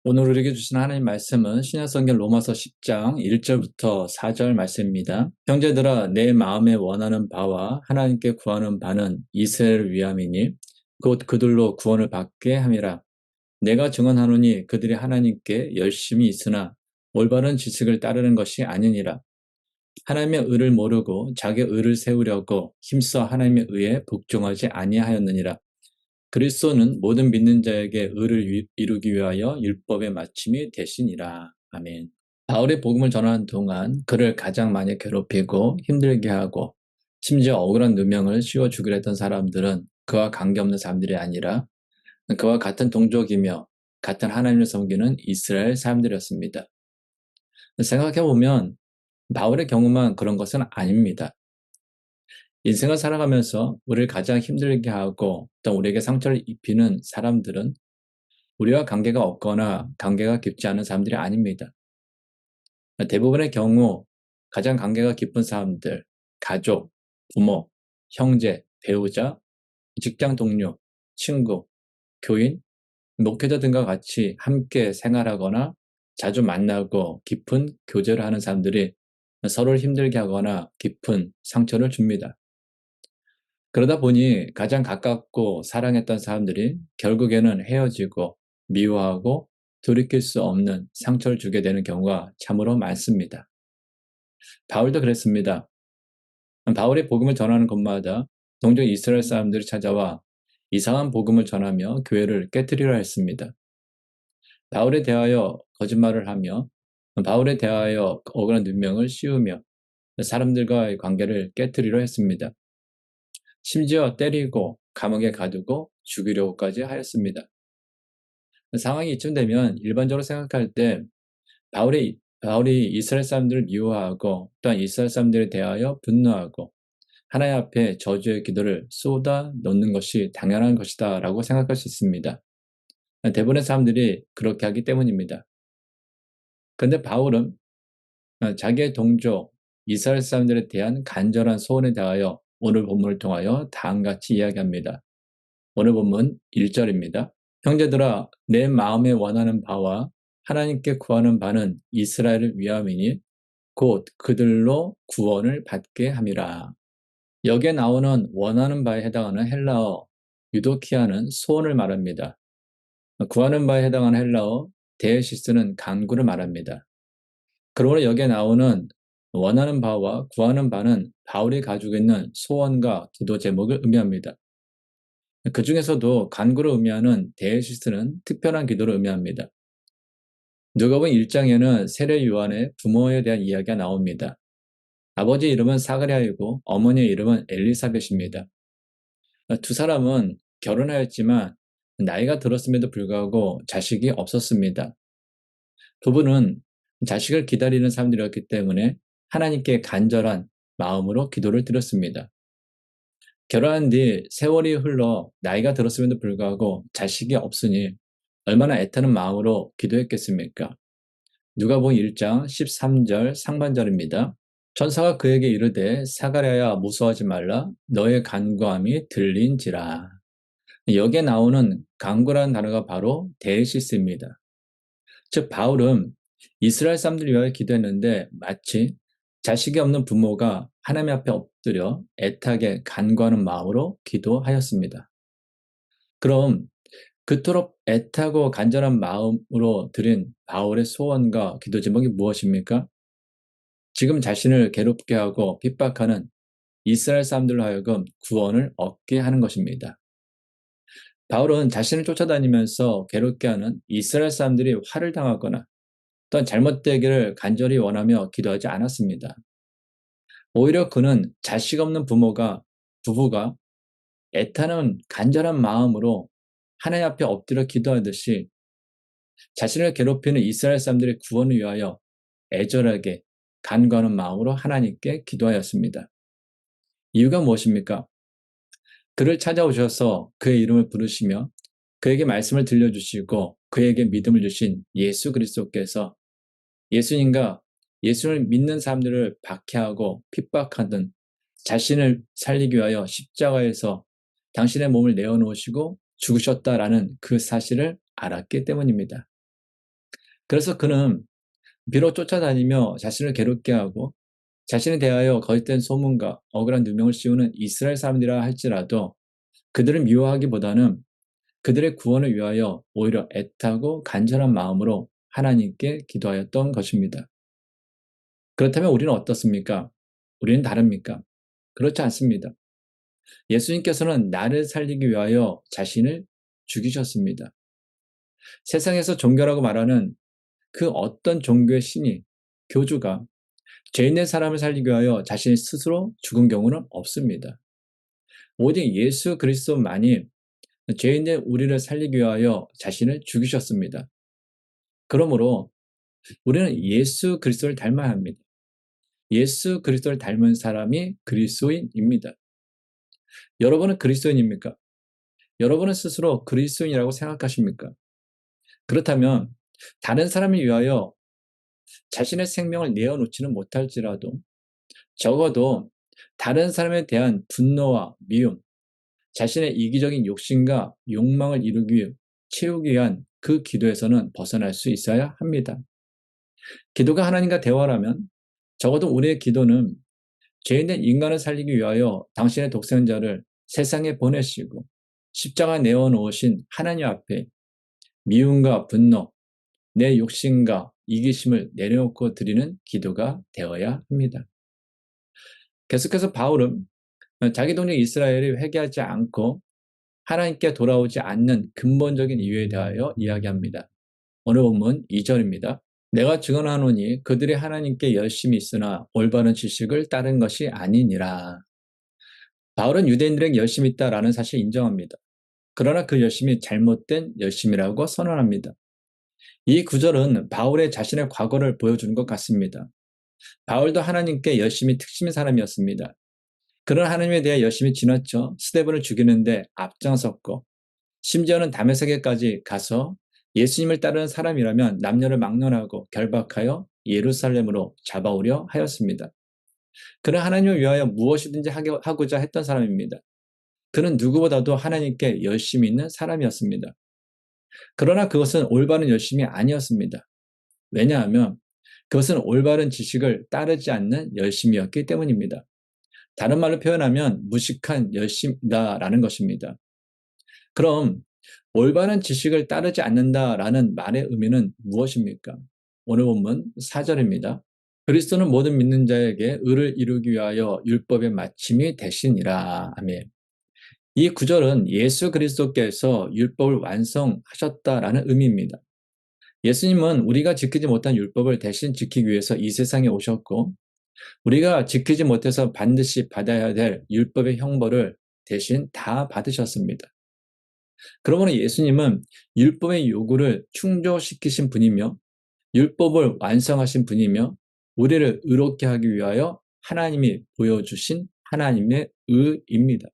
오늘 우리에게 주신 하나님 말씀은 신약성경 로마서 10장 1절부터 4절 말씀입니다. 형제들아 내 마음에 원하는 바와 하나님께 구하는 바는 이스라엘을 위함이니 곧 그들로 구원을 받게 함이라. 내가 증언하노니 그들이 하나님께 열심히 있으나 올바른 지식을 따르는 것이 아니니라. 하나님의 의를 모르고 자기의 의를 세우려고 힘써 하나님의 의에 복종하지 아니하였느니라. 그리스도는 모든 믿는 자에게 의를 이루기 위하여 율법의 마침이 되시니라. 아멘. 바울이 복음을 전하는 동안 그를 가장 많이 괴롭히고 힘들게 하고 심지어 억울한 누명을 씌워주기로 했던 사람들은 그와 관계없는 사람들이 아니라 그와 같은 동족이며 같은 하나님을 섬기는 이스라엘 사람들이었습니다. 생각해보면 바울의 경우만 그런 것은 아닙니다. 인생을 살아가면서 우리를 가장 힘들게 하고 또 우리에게 상처를 입히는 사람들은 우리와 관계가 없거나 관계가 깊지 않은 사람들이 아닙니다. 대부분의 경우 가장 관계가 깊은 사람들, 가족, 부모, 형제, 배우자, 직장 동료, 친구, 교인, 목회자 등과 같이 함께 생활하거나 자주 만나고 깊은 교제를 하는 사람들이 서로를 힘들게 하거나 깊은 상처를 줍니다. 그러다 보니 가장 가깝고 사랑했던 사람들이 결국에는 헤어지고 미워하고 돌이킬 수 없는 상처를 주게 되는 경우가 참으로 많습니다. 바울도 그랬습니다. 바울이 복음을 전하는 곳마다 동족 이스라엘 사람들이 찾아와 이상한 복음을 전하며 교회를 깨뜨리려 했습니다. 바울에 대하여 거짓말을 하며 바울에 대하여 억울한 누명을 씌우며 사람들과의 관계를 깨뜨리려 했습니다. 심지어 때리고 감옥에 가두고 죽이려고까지 하였습니다. 상황이 이쯤 되면 일반적으로 생각할 때 바울이 이스라엘 사람들을 미워하고 또한 이스라엘 사람들에 대하여 분노하고 하나님 앞에 저주의 기도를 쏟아 놓는 것이 당연한 것이다 라고 생각할 수 있습니다. 대부분의 사람들이 그렇게 하기 때문입니다. 그런데 바울은 자기의 동족 이스라엘 사람들에 대한 간절한 소원에 대하여 오늘 본문을 통하여 다음같이 이야기합니다. 오늘 본문 1절입니다. 형제들아 내 마음에 원하는 바와 하나님께 구하는 바는 이스라엘을 위함이니 곧 그들로 구원을 받게 함이라. 여기에 나오는 원하는 바에 해당하는 헬라어 유도키아는 소원을 말합니다. 구하는 바에 해당하는 헬라어 데시스는 간구를 말합니다. 그러므로 여기에 나오는 원하는 바와 구하는 바는 바울이 가지고 있는 소원과 기도 제목을 의미합니다. 그 중에서도 간구를 의미하는 데시스는 특별한 기도를 의미합니다. 누가복음 1장에는 세례 요한의 부모에 대한 이야기가 나옵니다. 아버지 이름은 사가랴이고 어머니의 이름은 엘리사벳입니다. 두 사람은 결혼하였지만 나이가 들었음에도 불구하고 자식이 없었습니다. 부부는 자식을 기다리는 사람들이었기 때문에 하나님께 간절한 마음으로 기도를 드렸습니다. 결혼한 뒤 세월이 흘러 나이가 들었음에도 불구하고 자식이 없으니 얼마나 애타는 마음으로 기도했겠습니까? 누가복음 1장 13절 상반절입니다. 천사가 그에게 이르되 사가랴야 무서워하지 말라 너의 간구함이 들린지라. 여기에 나오는 간구라는 단어가 바로 데시스입니다. 즉 바울은 이스라엘 사람들을 위하여 기도했는데 마치 자식이 없는 부모가 하나님 앞에 엎드려 애타게 간구하는 마음으로 기도하였습니다. 그럼 그토록 애타고 간절한 마음으로 드린 바울의 소원과 기도 제목이 무엇입니까? 지금 자신을 괴롭게 하고 핍박하는 이스라엘 사람들로 하여금 구원을 얻게 하는 것입니다. 바울은 자신을 쫓아다니면서 괴롭게 하는 이스라엘 사람들이 화를 당하거나 또한 잘못되기를 간절히 원하며 기도하지 않았습니다. 오히려 그는 자식 없는 부부가 애타는 간절한 마음으로 하나님 앞에 엎드려 기도하듯이 자신을 괴롭히는 이스라엘 사람들의 구원을 위하여 애절하게 간구하는 마음으로 하나님께 기도하였습니다. 이유가 무엇입니까? 그를 찾아오셔서 그의 이름을 부르시며 그에게 말씀을 들려주시고 그에게 믿음을 주신 예수 그리스도께서 예수님과 예수를 믿는 사람들을 박해하고 핍박하던 자신을 살리기 위하여 십자가에서 당신의 몸을 내어놓으시고 죽으셨다라는 그 사실을 알았기 때문입니다. 그래서 그는 비록 쫓아다니며 자신을 괴롭게 하고 자신에 대하여 거짓된 소문과 억울한 누명을 씌우는 이스라엘 사람들이라 할지라도 그들을 미워하기보다는 그들의 구원을 위하여 오히려 애타고 간절한 마음으로 하나님께 기도하였던 것입니다. 그렇다면 우리는 어떻습니까? 우리는 다릅니까? 그렇지 않습니다. 예수님께서는 나를 살리기 위하여 자신을 죽이셨습니다. 세상에서 종교라고 말하는 그 어떤 종교의 신이, 교주가 죄 있는 사람을 살리기 위하여 자신이 스스로 죽은 경우는 없습니다. 오직 예수 그리스도만이 죄 있는 우리를 살리기 위하여 자신을 죽이셨습니다. 그러므로 우리는 예수 그리스도를 닮아야 합니다. 예수 그리스도를 닮은 사람이 그리스도인입니다. 여러분은 그리스도인입니까? 여러분은 스스로 그리스도인이라고 생각하십니까? 그렇다면 다른 사람을 위하여 자신의 생명을 내어놓지는 못할지라도 적어도 다른 사람에 대한 분노와 미움, 자신의 이기적인 욕심과 욕망을 채우기 위한 그 기도에서는 벗어날 수 있어야 합니다. 기도가 하나님과 대화라면 적어도 우리의 기도는 죄인된 인간을 살리기 위하여 당신의 독생자를 세상에 보내시고 십자가 내어놓으신 하나님 앞에 미움과 분노, 내 욕심과 이기심을 내려놓고 드리는 기도가 되어야 합니다. 계속해서 바울은 자기 동료 이스라엘이 회개하지 않고 하나님께 돌아오지 않는 근본적인 이유에 대하여 이야기합니다. 오늘 본문 2절입니다. 내가 증언하노니 그들이 하나님께 열심히 있으나 올바른 지식을 따른 것이 아니니라. 바울은 유대인들에게 열심히 있다라는 사실을 인정합니다. 그러나 그 열심이 잘못된 열심이라고 선언합니다. 이 구절은 바울의 자신의 과거를 보여주는 것 같습니다. 바울도 하나님께 열심히 특심인 사람이었습니다. 그런 하나님에 대해 열심히 지났죠. 스데반을 죽이는데 앞장섰고 심지어는 다메섹에까지 가서 예수님을 따르는 사람이라면 남녀를 막론하고 결박하여 예루살렘으로 잡아오려 하였습니다. 그는 하나님을 위하여 무엇이든지 하고자 했던 사람입니다. 그는 누구보다도 하나님께 열심히 있는 사람이었습니다. 그러나 그것은 올바른 열심이 아니었습니다. 왜냐하면 그것은 올바른 지식을 따르지 않는 열심이었기 때문입니다. 다른 말로 표현하면 무식한 열심이다라는 것입니다. 그럼 올바른 지식을 따르지 않는다라는 말의 의미는 무엇입니까? 오늘 본문 4절입니다. 그리스도는 모든 믿는 자에게 의를 이루기 위하여 율법의 마침이 되시니라. 아멘. 이 구절은 예수 그리스도께서 율법을 완성하셨다라는 의미입니다. 예수님은 우리가 지키지 못한 율법을 대신 지키기 위해서 이 세상에 오셨고 우리가 지키지 못해서 반드시 받아야 될 율법의 형벌을 대신 다 받으셨습니다. 그러므로 예수님은 율법의 요구를 충족시키신 분이며 율법을 완성하신 분이며 우리를 의롭게 하기 위하여 하나님이 보여주신 하나님의 의입니다.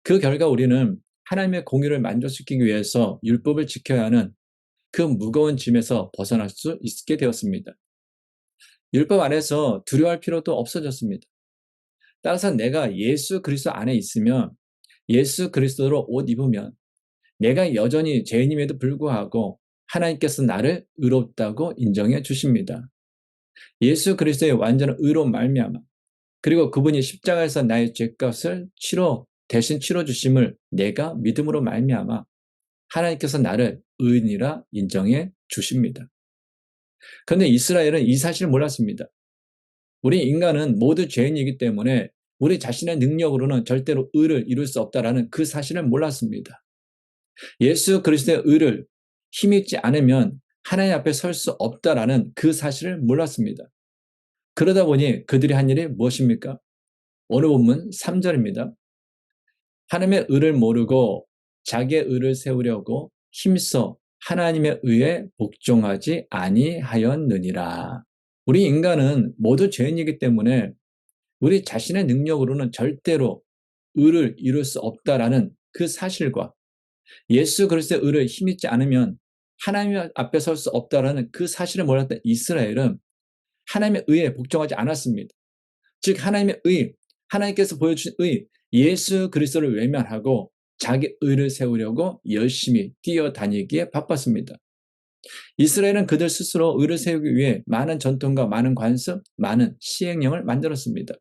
그 결과 우리는 하나님의 공의를 만족시키기 위해서 율법을 지켜야 하는 그 무거운 짐에서 벗어날 수 있게 되었습니다. 율법 안에서 두려워할 필요도 없어졌습니다. 따라서 내가 예수 그리스도 안에 있으면 예수 그리스도로 옷 입으면 내가 여전히 죄인임에도 불구하고 하나님께서 나를 의롭다고 인정해 주십니다. 예수 그리스도의 완전한 의로 말미암아 그리고 그분이 십자가에서 나의 죄값을 대신 치러 주심을 내가 믿음으로 말미암아 하나님께서 나를 의인이라 인정해 주십니다. 그런데 이스라엘은 이 사실을 몰랐습니다. 우리 인간은 모두 죄인이기 때문에 우리 자신의 능력으로는 절대로 의를 이룰 수 없다라는 그 사실을 몰랐습니다. 예수 그리스도의 의를 힘입지 않으면 하나님 앞에 설 수 없다라는 그 사실을 몰랐습니다. 그러다 보니 그들이 한 일이 무엇입니까? 오늘 본문 3절입니다. 하나님의 의를 모르고 자기의 의를 세우려고 힘써 하나님의 의에 복종하지 아니하였느니라. 우리 인간은 모두 죄인이기 때문에 우리 자신의 능력으로는 절대로 의를 이룰 수 없다라는 그 사실과 예수 그리스도의 의를 힘입지 않으면 하나님 앞에 설 수 없다라는 그 사실을 몰랐던 이스라엘은 하나님의 의에 복종하지 않았습니다. 즉 하나님의 의, 하나님께서 보여주신 의, 예수 그리스도를 외면하고 자기 의를 세우려고 열심히 뛰어다니기에 바빴습니다. 이스라엘은 그들 스스로 의를 세우기 위해 많은 전통과 많은 관습, 많은 시행령을 만들었습니다.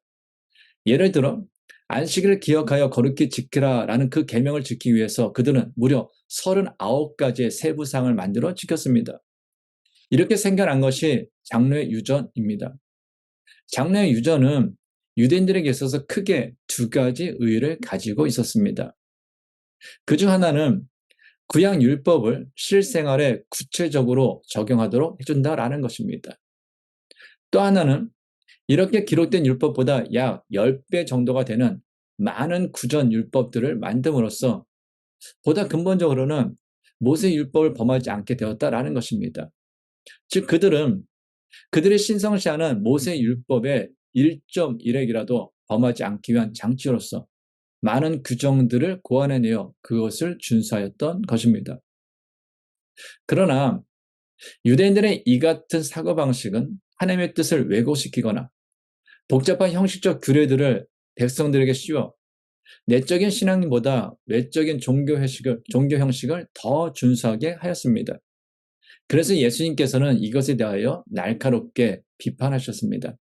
예를 들어 안식일을 기억하여 거룩히 지키라라는 그 계명을 지키기 위해서 그들은 무려 39가지의 세부상을 만들어 지켰습니다. 이렇게 생겨난 것이 장로의 유전입니다. 장로의 유전은 유대인들에게 있어서 크게 두 가지 의의를 가지고 있었습니다. 그중 하나는 구약 율법을 실생활에 구체적으로 적용하도록 해준다라는 것입니다. 또 하나는 이렇게 기록된 율법보다 약 10배 정도가 되는 많은 구전 율법들을 만듦으로써 보다 근본적으로는 모세 율법을 범하지 않게 되었다라는 것입니다. 즉 그들은 그들의 신성시하는 모세 율법의 1.1핵이라도 범하지 않기 위한 장치로서 많은 규정들을 고안해내어 그것을 준수하였던 것입니다. 그러나 유대인들의 이 같은 사고방식은 하나님의 뜻을 왜곡시키거나 복잡한 형식적 규례들을 백성들에게 씌워 내적인 신앙보다 외적인 종교 형식을 더 준수하게 하였습니다. 그래서 예수님께서는 이것에 대하여 날카롭게 비판하셨습니다.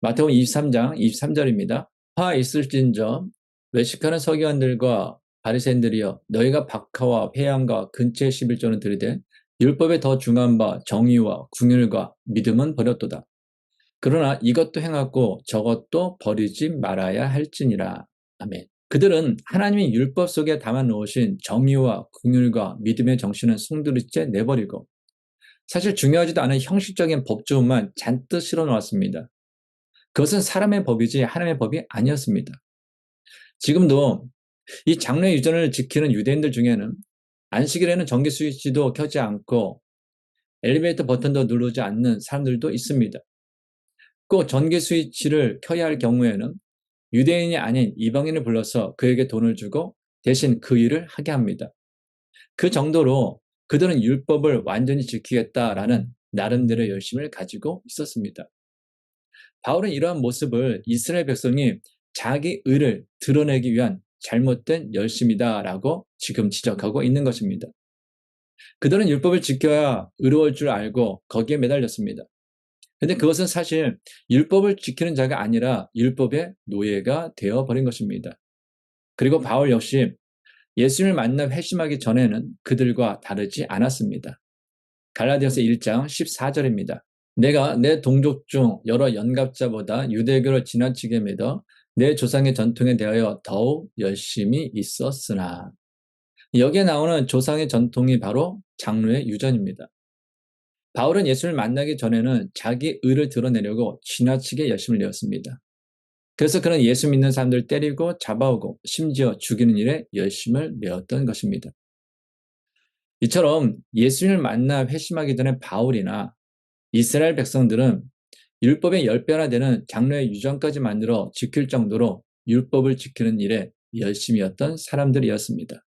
마태복음 23장 23절입니다. 화 있을진저 외식하는 서기관들과 바리새인들이여 너희가 박하와 회양과 근처의 11조는 들이되 율법에 더 중한 바 정의와 궁율과 믿음은 버렸도다. 그러나 이것도 행하고 저것도 버리지 말아야 할지니라. 아멘. 그들은 하나님의 율법 속에 담아 놓으신 정의와 궁율과 믿음의 정신은 송두리째 내버리고 사실 중요하지도 않은 형식적인 법조문만 잔뜩 실어 놓았습니다. 그것은 사람의 법이지 하나님의 법이 아니었습니다. 지금도 이 장로의 유전을 지키는 유대인들 중에는 안식일에는 전기 스위치도 켜지 않고 엘리베이터 버튼도 누르지 않는 사람들도 있습니다. 꼭 전기 스위치를 켜야 할 경우에는 유대인이 아닌 이방인을 불러서 그에게 돈을 주고 대신 그 일을 하게 합니다. 그 정도로 그들은 율법을 완전히 지키겠다라는 나름대로의 열심을 가지고 있었습니다. 바울은 이러한 모습을 이스라엘 백성이 자기 의를 드러내기 위한 잘못된 열심이다라고 지금 지적하고 있는 것입니다. 그들은 율법을 지켜야 의로울 줄 알고 거기에 매달렸습니다. 근데 그것은 사실 율법을 지키는 자가 아니라 율법의 노예가 되어버린 것입니다. 그리고 바울 역시 예수님을 만나 회심하기 전에는 그들과 다르지 않았습니다. 갈라디아서 1장 14절입니다. 내가 내 동족 중 여러 연갑자보다 유대교를 지나치게 믿어 내 조상의 전통에 대하여 더욱 열심히 있었으나. 여기에 나오는 조상의 전통이 바로 장로의 유전입니다. 바울은 예수를 만나기 전에는 자기 의를 드러내려고 지나치게 열심을 내었습니다. 그래서 그는 예수 믿는 사람들 때리고 잡아오고 심지어 죽이는 일에 열심을 내었던 것입니다. 이처럼 예수님을 만나 회심하기 전에 바울이나 이스라엘 백성들은 율법의 10배나 되는 장로의 유전까지 만들어 지킬 정도로 율법을 지키는 일에 열심이었던 사람들이었습니다.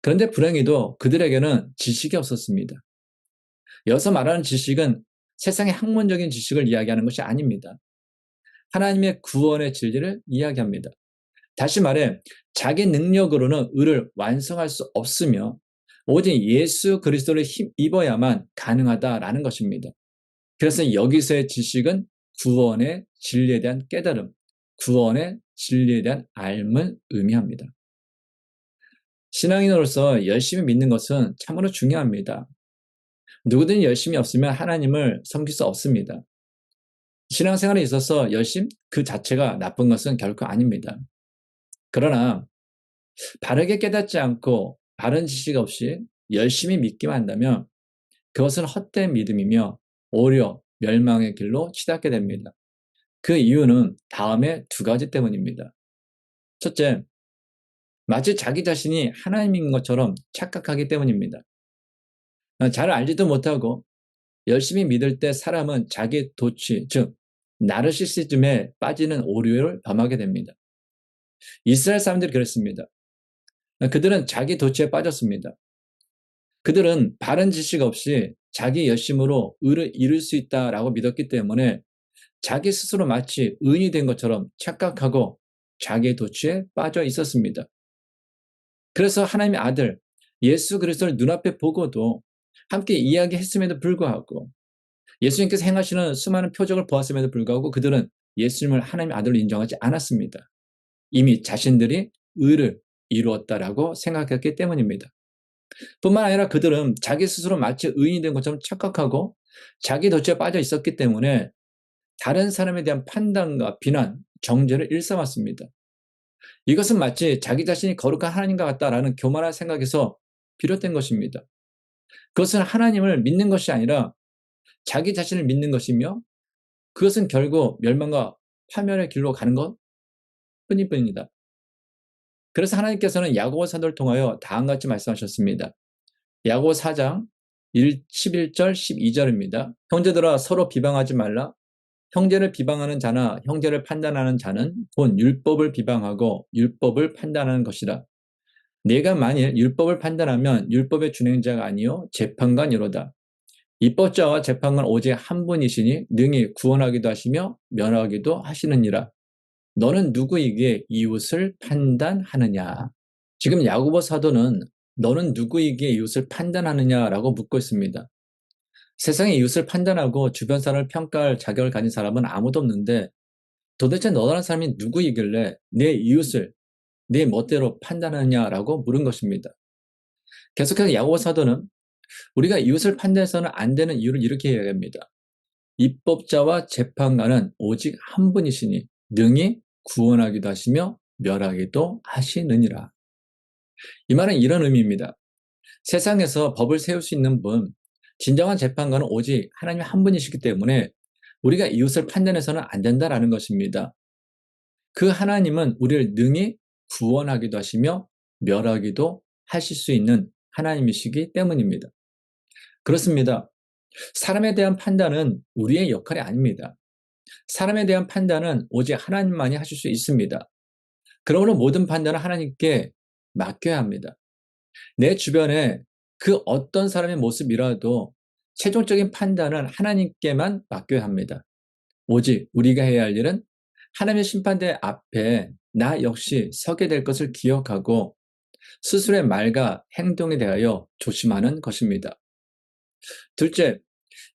그런데 불행히도 그들에게는 지식이 없었습니다. 여기서 말하는 지식은 세상의 학문적인 지식을 이야기하는 것이 아닙니다. 하나님의 구원의 진리를 이야기합니다. 다시 말해 자기 능력으로는 의를 완성할 수 없으며 오직 예수 그리스도를 힘입어야만 가능하다라는 것입니다. 그래서 여기서의 지식은 구원의 진리에 대한 깨달음, 구원의 진리에 대한 알을 의미합니다. 신앙인으로서 열심히 믿는 것은 참으로 중요합니다. 누구든 열심이 없으면 하나님을 섬길 수 없습니다. 신앙생활에 있어서 열심 그 자체가 나쁜 것은 결코 아닙니다. 그러나 바르게 깨닫지 않고 바른 지식 없이 열심히 믿기만 한다면 그것은 헛된 믿음이며 오히려 멸망의 길로 치닫게 됩니다. 그 이유는 다음에 두 가지 때문입니다. 첫째, 마치 자기 자신이 하나님인 것처럼 착각하기 때문입니다. 잘 알지도 못하고 열심히 믿을 때 사람은 자기 도취, 즉 나르시시즘에 빠지는 오류를 범하게 됩니다. 이스라엘 사람들이 그랬습니다. 그들은 자기 도취에 빠졌습니다. 그들은 바른 지식 없이 자기 열심으로 의를 이룰 수 있다라고 믿었기 때문에 자기 스스로 마치 의인이 된 것처럼 착각하고 자기의 도취에 빠져 있었습니다. 그래서 하나님의 아들 예수 그리스도를 눈앞에 보고도 함께 이야기했음에도 불구하고 예수님께서 행하시는 수많은 표적을 보았음에도 불구하고 그들은 예수님을 하나님의 아들로 인정하지 않았습니다. 이미 자신들이 의를 이루었다라고 생각했기 때문입니다. 뿐만 아니라 그들은 자기 스스로 마치 의인이 된 것처럼 착각하고 자기 덫에 빠져 있었기 때문에 다른 사람에 대한 판단과 비난, 정죄를 일삼았습니다. 이것은 마치 자기 자신이 거룩한 하나님과 같다라는 교만한 생각에서 비롯된 것입니다. 그것은 하나님을 믿는 것이 아니라 자기 자신을 믿는 것이며 그것은 결국 멸망과 파멸의 길로 가는 것 뿐입니다. 그래서 하나님께서는 야고보 사도를 통하여 다음과 같이 말씀하셨습니다. 야고보 4장 11절 12절입니다. 형제들아 서로 비방하지 말라. 형제를 비방하는 자나 형제를 판단하는 자는 본 율법을 비방하고 율법을 판단하는 것이라. 네가 만일 율법을 판단하면 율법의 준행자가 아니요 재판관이로다. 입법자와 재판관 오직 한 분이시니 능히 구원하기도 하시며 면하기도 하시느니라. 너는 누구에게 이웃을 판단하느냐? 지금 야고보 사도는 너는 누구에게 이웃을 판단하느냐라고 묻고 있습니다. 세상에 이웃을 판단하고 주변 사람을 평가할 자격을 가진 사람은 아무도 없는데 도대체 너라는 사람이 누구이길래 내 이웃을 내 멋대로 판단하느냐라고 물은 것입니다. 계속해서 야고보 사도는 우리가 이웃을 판단해서는 안 되는 이유를 이렇게 이야기합니다. 입법자와 재판관은 오직 한 분이시니 능히 구원하기도 하시며 멸하기도 하시느니라. 이 말은 이런 의미입니다. 세상에서 법을 세울 수 있는 분, 진정한 재판관은 오직 하나님 한 분이시기 때문에 우리가 이웃을 판단해서는 안 된다라는 것입니다. 그 하나님은 우리를 능히 구원하기도 하시며 멸하기도 하실 수 있는 하나님이시기 때문입니다. 그렇습니다. 사람에 대한 판단은 우리의 역할이 아닙니다. 사람에 대한 판단은 오직 하나님만이 하실 수 있습니다. 그러므로 모든 판단은 하나님께 맡겨야 합니다. 내 주변에 그 어떤 사람의 모습이라도 최종적인 판단은 하나님께만 맡겨야 합니다. 오직 우리가 해야 할 일은 하나님의 심판대 앞에 나 역시 서게 될 것을 기억하고 스스로의 말과 행동에 대하여 조심하는 것입니다. 둘째,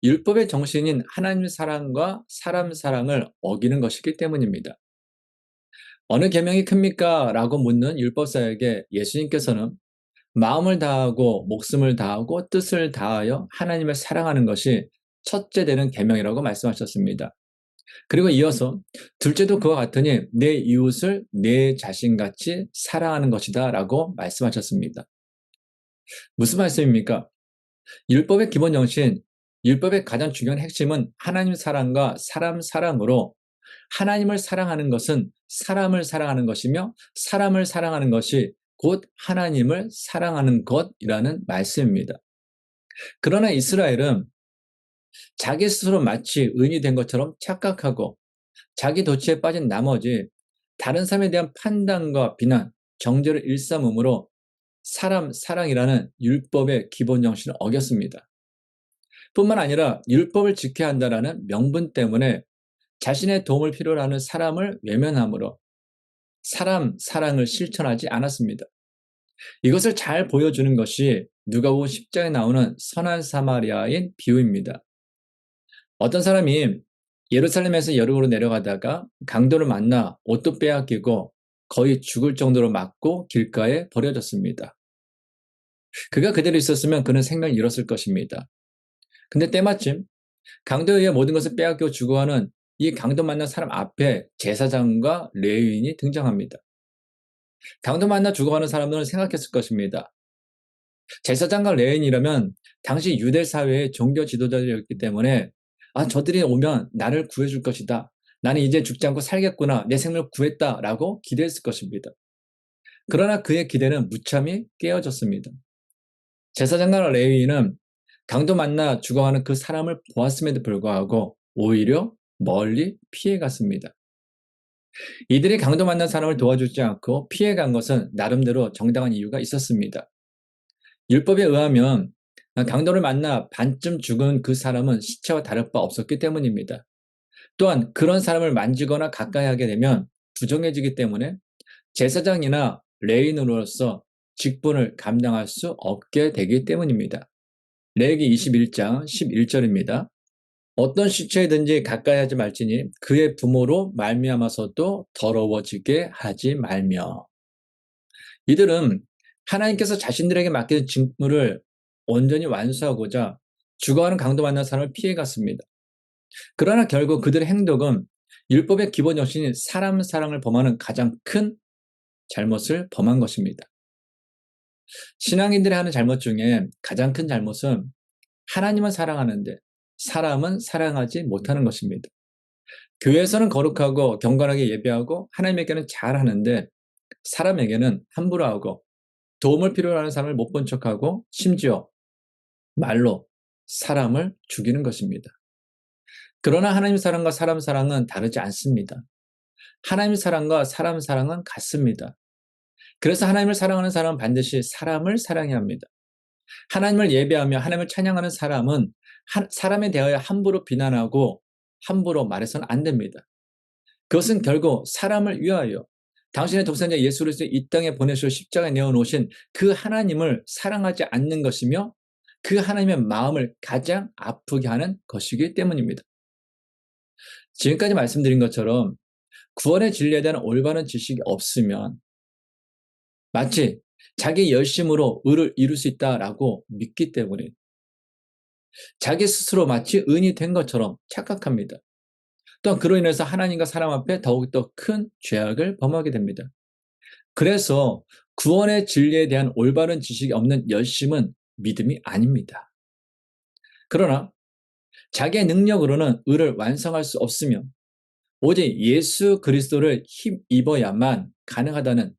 율법의 정신인 하나님 사랑과 사람 사랑을 어기는 것이기 때문입니다. 어느 계명이 큽니까? 라고 묻는 율법사에게 예수님께서는 마음을 다하고 목숨을 다하고 뜻을 다하여 하나님을 사랑하는 것이 첫째 되는 계명이라고 말씀하셨습니다. 그리고 이어서 둘째도 그와 같으니 내 이웃을 내 자신같이 사랑하는 것이다 라고 말씀하셨습니다. 무슨 말씀입니까? 율법의 기본 정신, 율법의 가장 중요한 핵심은 하나님 사랑과 사람 사랑으로 하나님을 사랑하는 것은 사람을 사랑하는 것이며 사람을 사랑하는 것이 곧 하나님을 사랑하는 것이라는 말씀입니다. 그러나 이스라엘은 자기 스스로 마치 의인이 된 것처럼 착각하고 자기 도취에 빠진 나머지 다른 사람에 대한 판단과 비난, 정죄를 일삼음으로 사람 사랑이라는 율법의 기본 정신을 어겼습니다. 뿐만 아니라 율법을 지켜야 한다는 명분 때문에 자신의 도움을 필요로 하는 사람을 외면함으로 사람 사랑을 실천하지 않았습니다. 이것을 잘 보여주는 것이 누가복음 10장에 나오는 선한 사마리아인 비유입니다. 어떤 사람이 예루살렘에서 여리고로 내려가다가 강도를 만나 옷도 빼앗기고 거의 죽을 정도로 맞고 길가에 버려졌습니다. 그가 그대로 있었으면 그는 생명을 잃었을 것입니다. 근데 때마침 강도에 의해 모든 것을 빼앗기고 죽어가는 이 강도 만난 사람 앞에 제사장과 레위인이 등장합니다. 강도 만나 죽어가는 사람들은 생각했을 것입니다. 제사장과 레위인이라면 당시 유대 사회의 종교 지도자들이었기 때문에 저들이 오면 나를 구해줄 것이다. 나는 이제 죽지 않고 살겠구나. 내 생명을 구했다라고 기대했을 것입니다. 그러나 그의 기대는 무참히 깨어졌습니다. 제사장과 레위인은 강도 만나 죽어가는 그 사람을 보았음에도 불구하고 오히려 멀리 피해갔습니다. 이들이 강도 만난 사람을 도와주지 않고 피해간 것은 나름대로 정당한 이유가 있었습니다. 율법에 의하면 강도를 만나 반쯤 죽은 그 사람은 시체와 다를 바 없었기 때문입니다. 또한 그런 사람을 만지거나 가까이 하게 되면 부정해지기 때문에 제사장이나 레위인으로서 직분을 감당할 수 없게 되기 때문입니다. 레위기 21장 11절입니다. 어떤 시체든지 가까이 하지 말지니 그의 부모로 말미암아서도 더러워지게 하지 말며. 이들은 하나님께서 자신들에게 맡긴 직무를 온전히 완수하고자 죽어가는 강도 만난 사람을 피해갔습니다. 그러나 결국 그들의 행동은 율법의 기본 정신인 사람 사랑을 범하는 가장 큰 잘못을 범한 것입니다. 신앙인들이 하는 잘못 중에 가장 큰 잘못은 하나님은 사랑하는데 사람은 사랑하지 못하는 것입니다. 교회에서는 거룩하고 경건하게 예배하고 하나님에게는 잘하는데 사람에게는 함부로 하고 도움을 필요로 하는 사람을 못 본 척하고 심지어 말로 사람을 죽이는 것입니다. 그러나 하나님 사랑과 사람 사랑은 다르지 않습니다. 하나님 사랑과 사람 사랑은 같습니다. 그래서 하나님을 사랑하는 사람은 반드시 사람을 사랑해야 합니다. 하나님을 예배하며 하나님을 찬양하는 사람은 사람에 대하여 함부로 비난하고 함부로 말해서는 안 됩니다. 그것은 결국 사람을 위하여 당신의 독생자 예수 그리스도를 이 땅에 보내시고 십자가에 내어놓으신 그 하나님을 사랑하지 않는 것이며 그 하나님의 마음을 가장 아프게 하는 것이기 때문입니다. 지금까지 말씀드린 것처럼 구원의 진리에 대한 올바른 지식이 없으면 마치 자기 열심으로 의를 이룰 수 있다라고 믿기 때문에 자기 스스로 마치 의인이 된 것처럼 착각합니다. 또한 그로 인해서 하나님과 사람 앞에 더욱더 큰 죄악을 범하게 됩니다. 그래서 구원의 진리에 대한 올바른 지식이 없는 열심은 믿음이 아닙니다. 그러나 자기의 능력으로는 의를 완성할 수 없으며 오직 예수 그리스도를 힘입어야만 가능하다는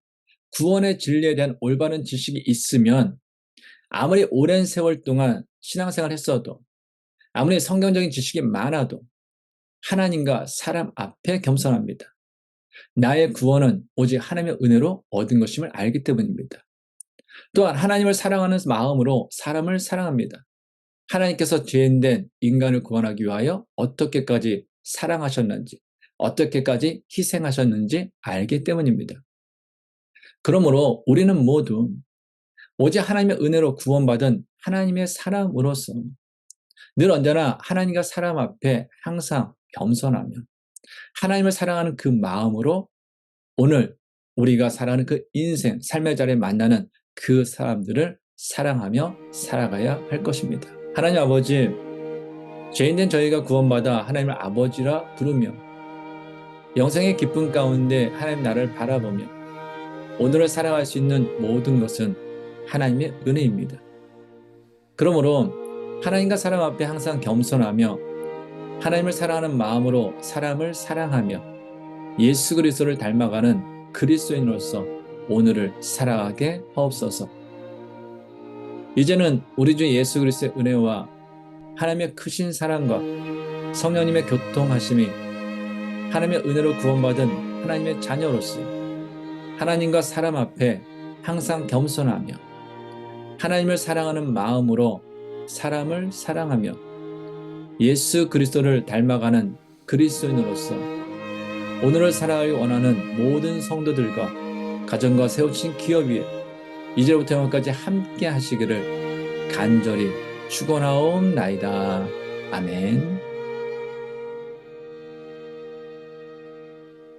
구원의 진리에 대한 올바른 지식이 있으면 아무리 오랜 세월 동안 신앙생활을 했어도 아무리 성경적인 지식이 많아도 하나님과 사람 앞에 겸손합니다. 나의 구원은 오직 하나님의 은혜로 얻은 것임을 알기 때문입니다. 또한 하나님을 사랑하는 마음으로 사람을 사랑합니다. 하나님께서 죄인된 인간을 구원하기 위하여 어떻게까지 사랑하셨는지, 어떻게까지 희생하셨는지 알기 때문입니다. 그러므로 우리는 모두 오직 하나님의 은혜로 구원받은 하나님의 사람으로서 늘 언제나 하나님과 사람 앞에 항상 겸손하며 하나님을 사랑하는 그 마음으로 오늘 우리가 살아가는 그 인생, 삶의 자리에 만나는 그 사람들을 사랑하며 살아가야 할 것입니다. 하나님 아버지, 죄인된 저희가 구원받아 하나님을 아버지라 부르며 영생의 기쁨 가운데 하나님 나라를 바라보며 오늘을 살아갈 수 있는 모든 것은 하나님의 은혜입니다. 그러므로 하나님과 사람 앞에 항상 겸손하며 하나님을 사랑하는 마음으로 사람을 사랑하며 예수 그리스도를 닮아가는 그리스도인으로서 오늘을 살아가게 하옵소서. 이제는 우리 주 예수 그리스도의 은혜와 하나님의 크신 사랑과 성령님의 교통하심이 하나님의 은혜로 구원받은 하나님의 자녀로서 하나님과 사람 앞에 항상 겸손하며 하나님을 사랑하는 마음으로 사람을 사랑하며 예수 그리스도를 닮아가는 그리스도인으로서 오늘을 살아가기 원하는 모든 성도들과 가정과 세우친 기업 위에 이제부터 영원까지 함께 하시기를 간절히 축원하옵나이다. 아멘.